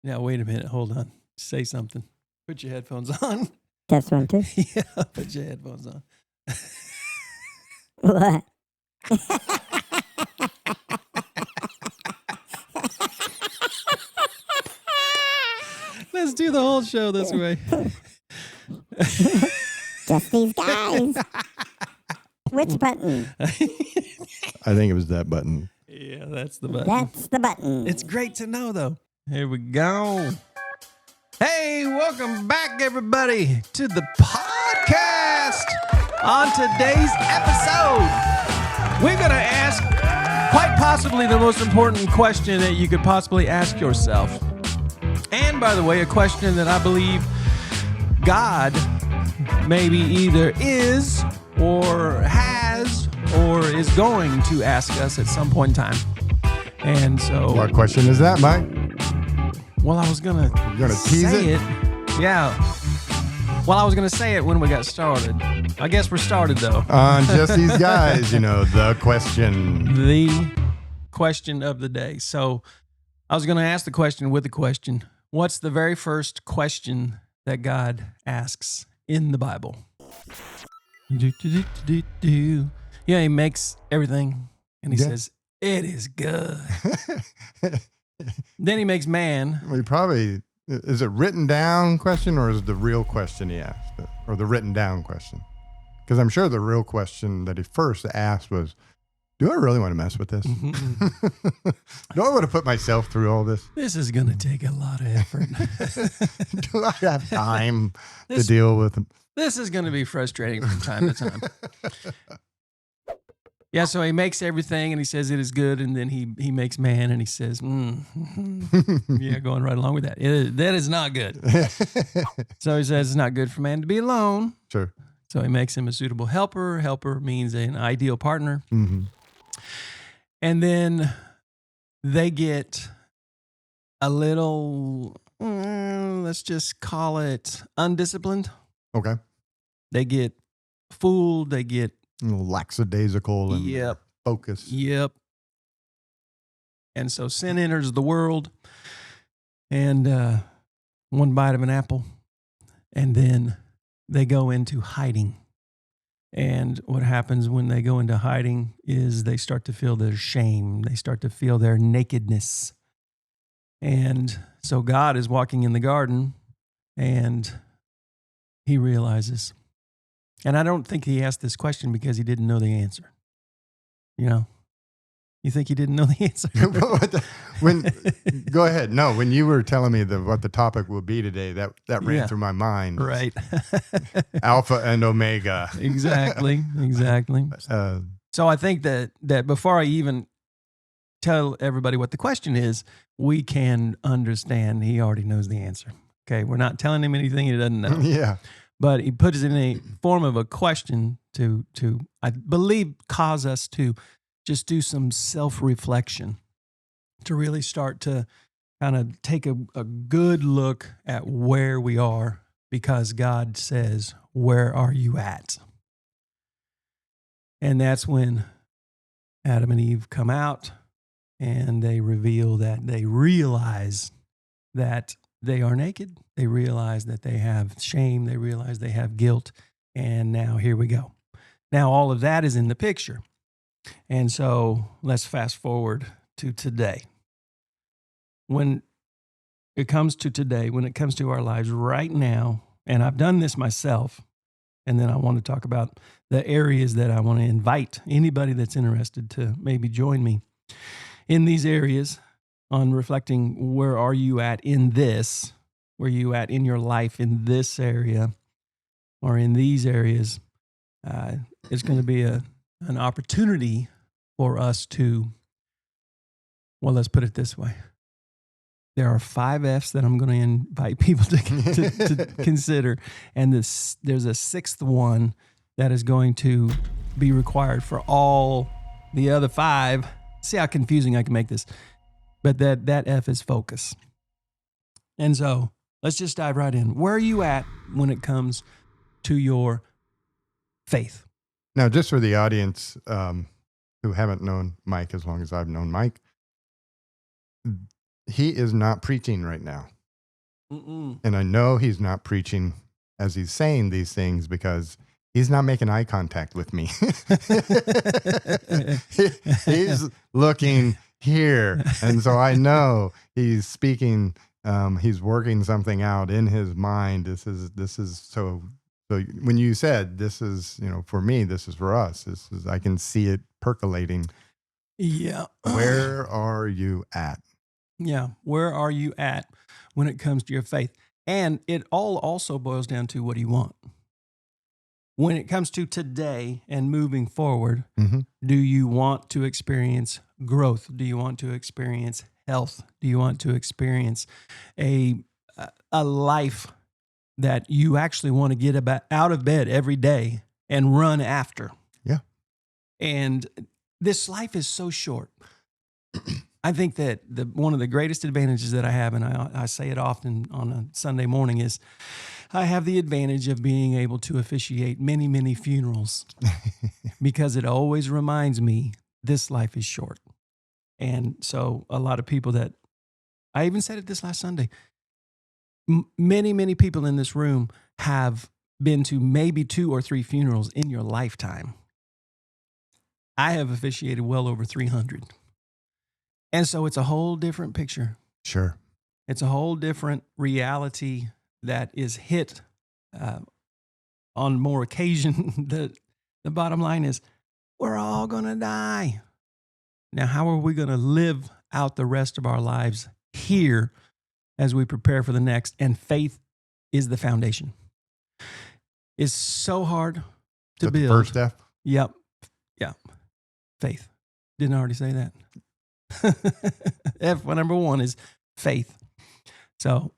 Now, wait a minute. Hold on. Say something. Put your headphones on. Test 1, 2. Yeah, put your headphones on. What? Let's do the whole show this way. Just these guys. Which button? I think it was that button. Yeah, that's the button. That's the button. It's great to know, though. Here we go. Hey, welcome back, everybody, to the podcast. On today's episode, we're going to ask quite possibly the most important question that you could possibly ask yourself. And by the way, a question that I believe God maybe either is or has or is going to ask us at some point in time. And so... What question is that, Mike? Well, I was going to tease it. Yeah. Well, I was going to say it when we got started. I guess we're started, though. On Just These Guys, the question. The question of the day. So I was going to ask the question with the question. What's the very first question that God asks in the Bible? Yeah, he makes everything, and he says, it is good. Then he makes man. We probably, is it written down question or is it the real question he asked? Or the written down question? Because I'm sure the real question that he first asked was, do I really want to mess with this? Mm-hmm. Do I want to put myself through all this? This is going to take a lot of effort. Do I have time to deal with them? This is going to be frustrating from time to time. Yeah, so he makes everything, and he says it is good, and then he makes man, and he says, yeah, going right along with that. That is not good. So he says it's not good for man to be alone. Sure. So he makes him a suitable helper. Helper means an ideal partner. Mm-hmm. And then they get a little, let's just call it undisciplined. Okay. They get fooled. They get A little lackadaisical and focused. Yep. And so sin enters the world, and one bite of an apple, and then they go into hiding. And what happens when they go into hiding is they start to feel their shame. They start to feel their nakedness. And so God is walking in the garden, and he realizes. And I don't think he asked this question because he didn't know the answer. You think he didn't know the answer? Go ahead. No, when you were telling me what the topic would be today, that ran through my mind. Right. Alpha and Omega. Exactly. So I think that before I even tell everybody what the question is, we can understand he already knows the answer. Okay, we're not telling him anything he doesn't know. Yeah. But he puts it in a form of a question to I believe, cause us to just do some self-reflection, to really start to kind of take a good look at where we are, because God says, where are you at? And that's when Adam and Eve come out, and they reveal that they realize that they are naked. They realize that they have shame. They realize they have guilt. And now here we go. Now all of that is in the picture. And so let's fast forward to today. When it comes to today, when it comes to our lives right now, and I've done this myself, and then I want to talk about the areas that I want to invite anybody that's interested to maybe join me in these areas on reflecting, where are you at in this? Where are you at in your life in this area or in these areas? It's going to be an opportunity for us to, well, let's put it this way. There are 5 F's that I'm going to invite people to consider. And there's a 6th one that is going to be required for all the other 5. See how confusing I can make this. But that F is focus. And so let's just dive right in. Where are you at when it comes to your faith? Now, just for the audience who haven't known Mike as long as I've known Mike, he is not preaching right now. Mm-mm. And I know he's not preaching as he's saying these things because he's not making eye contact with me. He's looking here. And so I know he's speaking, he's working something out in his mind. This is so when you said this is, for me, this is for us, I can see it percolating. Yeah. Where are you at? Yeah. Where are you at when it comes to your faith? And it all also boils down to what do you want? When it comes to today and moving forward, Mm-hmm. do you want to experience growth? Do you want to experience health? Do you want to experience a life that you actually want to get out of bed every day and run after? Yeah. And this life is so short. I think that one of the greatest advantages that I have, and I say it often on a Sunday morning, is I have the advantage of being able to officiate many, many funerals because it always reminds me this life is short. And so a lot of people that, I even said it this last Sunday, many, many people in this room have been to maybe 2 or 3 funerals in your lifetime. I have officiated well over 300. And so it's a whole different picture. Sure. It's a whole different reality that is hit on more occasion. The bottom line is we're all going to die. Now, how are we going to live out the rest of our lives here as we prepare for the next? And faith is the foundation. It's so hard to build. The first F? Yep. Yeah. Faith. Didn't I already say that? Number 1 is faith. So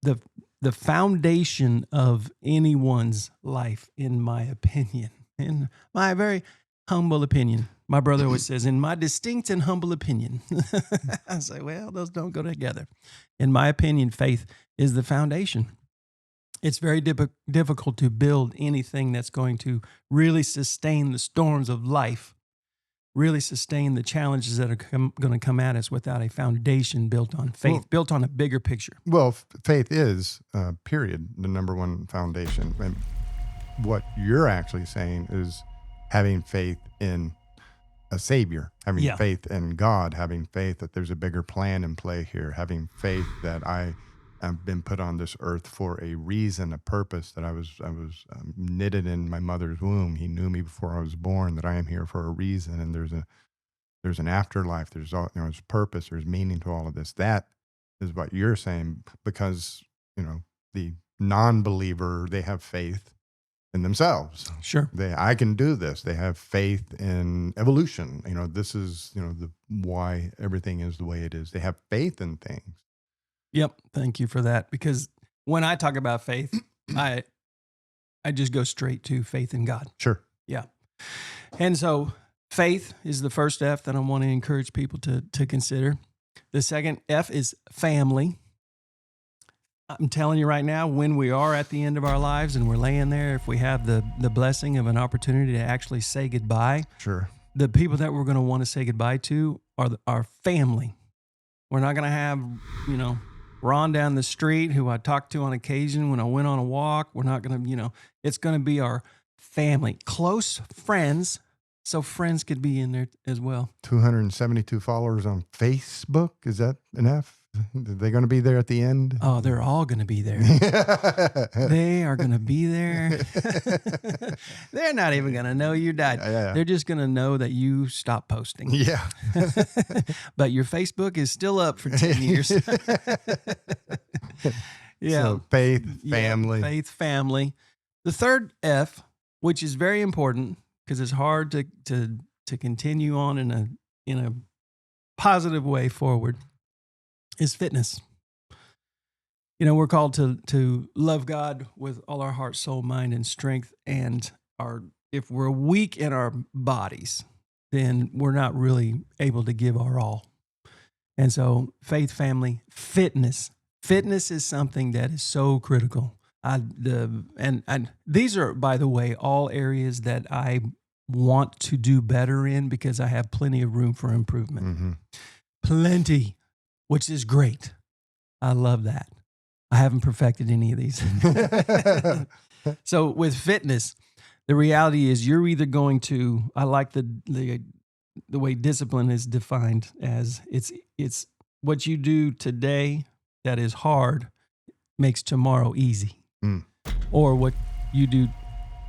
the foundation of anyone's life, in my opinion, in my very humble opinion, my brother always says, in my distinct and humble opinion. I say, well, those don't go together. In my opinion, faith is the foundation. It's very difficult to build anything that's going to really sustain the storms of life, really sustain the challenges that are going to come at us without a foundation built on faith, built on a bigger picture. Well, faith is, period, the number one foundation. And what you're actually saying is having faith in a savior, having faith in God, having faith that there's a bigger plan in play here, having faith that I have been put on this earth for a reason, a purpose, that I was knitted in my mother's womb. He knew me before I was born, that I am here for a reason, and there's an afterlife. There's purpose. There's meaning to all of this. That is what you're saying, because the non-believer, they have faith in themselves. Sure. I can do this. They have faith in evolution. This is why everything is the way it is. They have faith in things. Yep. Thank you for that. Because when I talk about faith, I just go straight to faith in God. Sure. Yeah. And so faith is the first F that I want to encourage people to consider. The second F is family. I'm telling you right now, when we are at the end of our lives and we're laying there, if we have the blessing of an opportunity to actually say goodbye, sure, the people that we're going to want to say goodbye to are our family. We're not going to have, Ron down the street who I talked to on occasion when I went on a walk. We're not going to, it's going to be our family, close friends. So friends could be in there as well. 272 followers on Facebook. Is that enough? Are they going to be there at the end? Oh, they're all going to be there. They are going to be there. They're not even going to know you died. Yeah. They're just going to know that you stopped posting. Yeah. But your Facebook is still up for 10 years. Yeah. So faith, family. Yeah, faith, family. The third F, which is very important because it's hard to continue on in a positive way forward, is fitness. We're called to love God with all our heart, soul, mind, and strength. And if we're weak in our bodies, then we're not really able to give our all. And so faith, family, fitness. Fitness is something that is so critical. And these are, by the way, all areas that I want to do better in because I have plenty of room for improvement. Mm-hmm. Plenty. which is great. I love that. I haven't perfected any of these. So with fitness, the reality is you're either going to, I like the way discipline is defined as it's what you do today that is hard makes tomorrow easy. Mm. Or what you do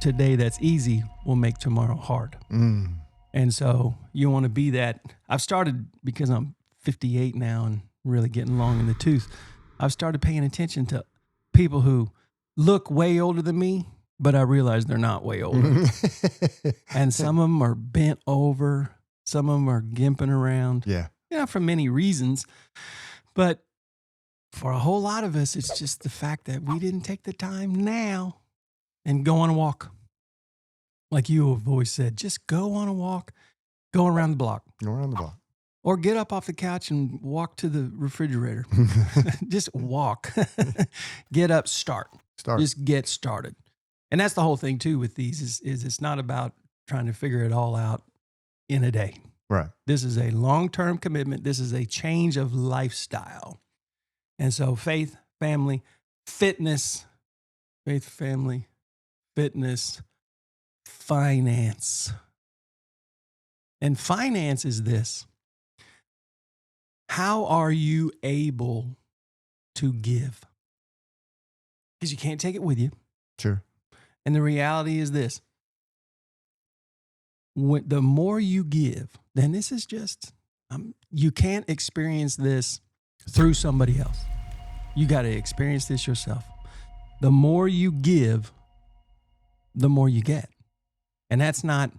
today that's easy will make tomorrow hard. Mm. And so you want to be that. I've started, because I'm 58 now and really getting long in the tooth, I've started paying attention to people who look way older than me, but I realize they're not way older. And some of them are bent over. Some of them are gimping around. Yeah. For many reasons. But for a whole lot of us, it's just the fact that we didn't take the time now and go on a walk. Like you have always said, just go on a walk, go around the block. Go around the block. Or get up off the couch and walk to the refrigerator. Just walk. Get up, start. Just get started. And that's the whole thing too with these is it's not about trying to figure it all out in a day. Right. This is a long-term commitment. This is a change of lifestyle. And so faith, family, fitness, finance. And finance is this. How are you able to give? Because you can't take it with you. Sure. And the reality is this. The more you give, then this is just, you can't experience this through somebody else. You got to experience this yourself. The more you give, the more you get. And that's not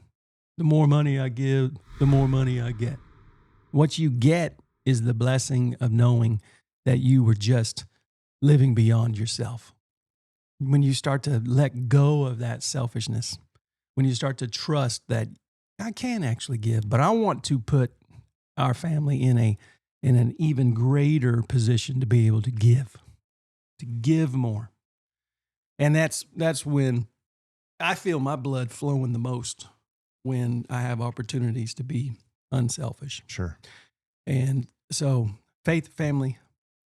the more money I give, the more money I get. What you get is the blessing of knowing that you were just living beyond yourself. When you start to let go of that selfishness, when you start to trust that I can actually give, but I want to put our family in an even greater position to be able to give more. And that's when I feel my blood flowing the most, when I have opportunities to be unselfish. Sure. And so faith, family,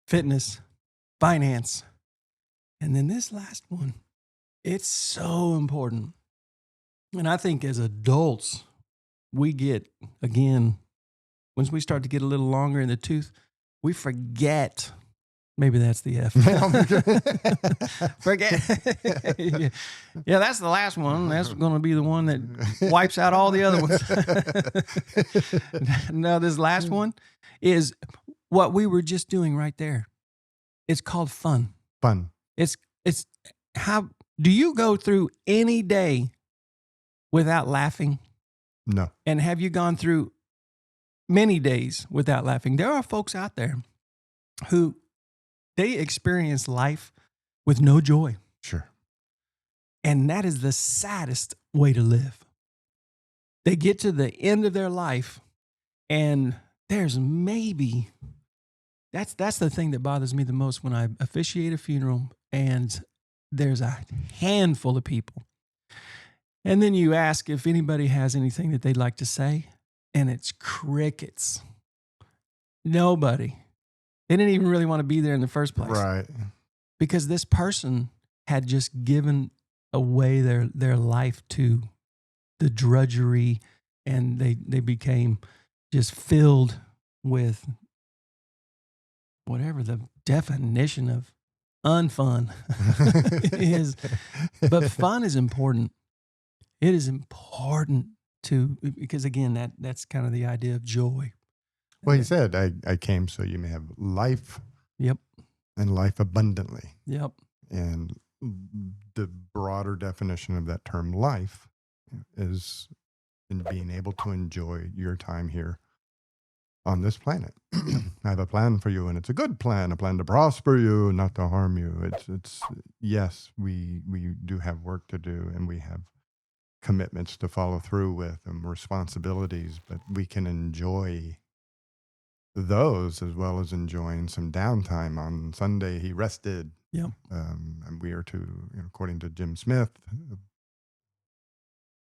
fitness, finance. And then this last one, it's so important. And I think as adults, we get, again, once we start to get a little longer in the tooth, we forget. Maybe that's the F. Forget. Yeah, that's the last one. That's going to be the one that wipes out all the other ones. No, this last one is what we were just doing right there. It's called fun. Fun. It's how do you go through any day without laughing? No. And have you gone through many days without laughing? There are folks out there who they experience life with no joy. Sure. And that is the saddest way to live. They get to the end of their life and there's maybe, that's the thing that bothers me the most when I officiate a funeral and there's a handful of people. And then you ask if anybody has anything that they'd like to say, and it's crickets. Nobody. They didn't even really want to be there in the first place. Right. Because this person had just given away their life to the drudgery, and they became just filled with whatever the definition of unfun is. But fun is important. It is important because again, that's kind of the idea of joy. Well, he said, I came so you may have life. Yep. And life abundantly. Yep. And the broader definition of that term life is in being able to enjoy your time here on this planet. I have a plan for you, and it's a good plan, a plan to prosper you, not to harm you. It's yes, we do have work to do, and we have commitments to follow through with and responsibilities, but we can enjoy those as well as enjoying some downtime. On Sunday, he rested. Yeah. And we are to, according to Jim Smith,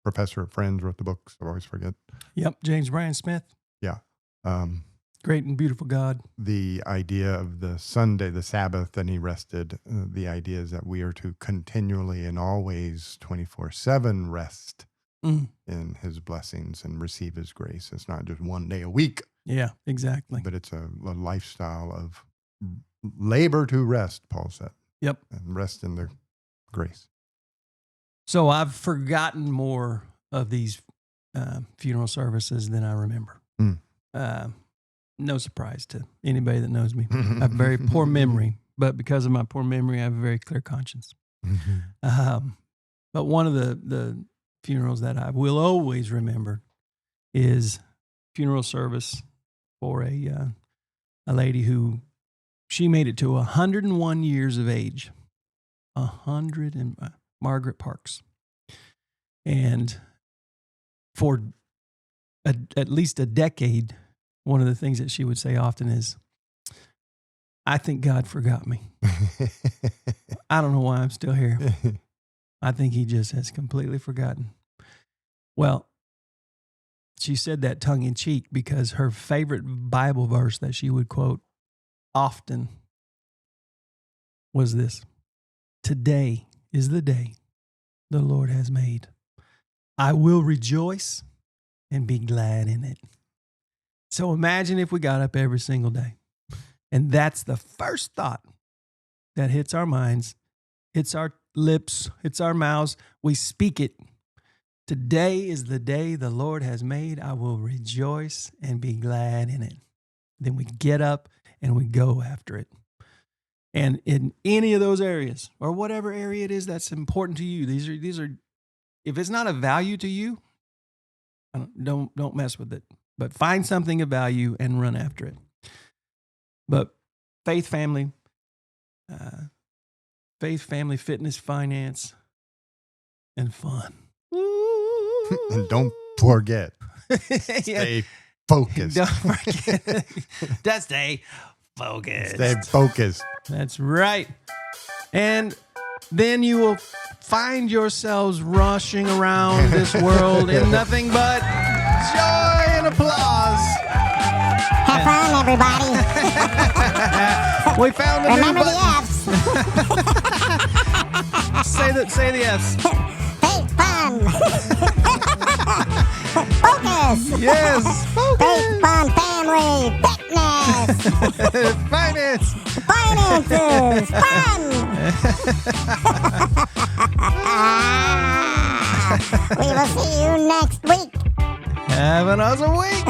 professor at Friends, wrote the book, so I always forget. Yep. James Bryan Smith. Yeah. great and beautiful God. The idea of the Sunday, the Sabbath, and he rested. The idea is that we are to continually and always 24/7 rest in his blessings and receive his grace. It's not just one day a week. Yeah, exactly. But it's a lifestyle of labor to rest, Paul said. Yep. And rest in the grace. So I've forgotten more of these funeral services than I remember. No surprise to anybody that knows me. I have a very poor memory, but because of my poor memory, I have a very clear conscience. But one of the funerals that I will always remember is funeral service for a lady who, she made it to 101 years of age. 100 and Margaret Parks. And for at least a decade, one of the things that she would say often is, I think God forgot me. I don't know why I'm still here. I think he just has completely forgotten. Well, she said that tongue in cheek because her favorite Bible verse that she would quote often was this: today is the day the Lord has made. I will rejoice and be glad in it. So imagine if we got up every single day and that's the first thought that hits our minds, hits our lips, hits our mouths. We speak it. Today is the day the Lord has made. I will rejoice and be glad in it. Then we get up and we go after it. And in any of those areas, or whatever area it is that's important to you, these are, if it's not of value to you, don't mess with it. But find something of value and run after it. But faith, family, fitness, finance, and fun. And don't forget, stay focused. Don't forget, just stay focused. Stay focused. That's right. And then you will find yourselves rushing around this world in nothing but joy and applause. Have fun, everybody. We found a Remember new the button. F's. Say the F's. Faith, fun. Focus. Yes. Faith, fun, family, fitness, Finance. finances, fun. We will see you next week. Have an awesome week.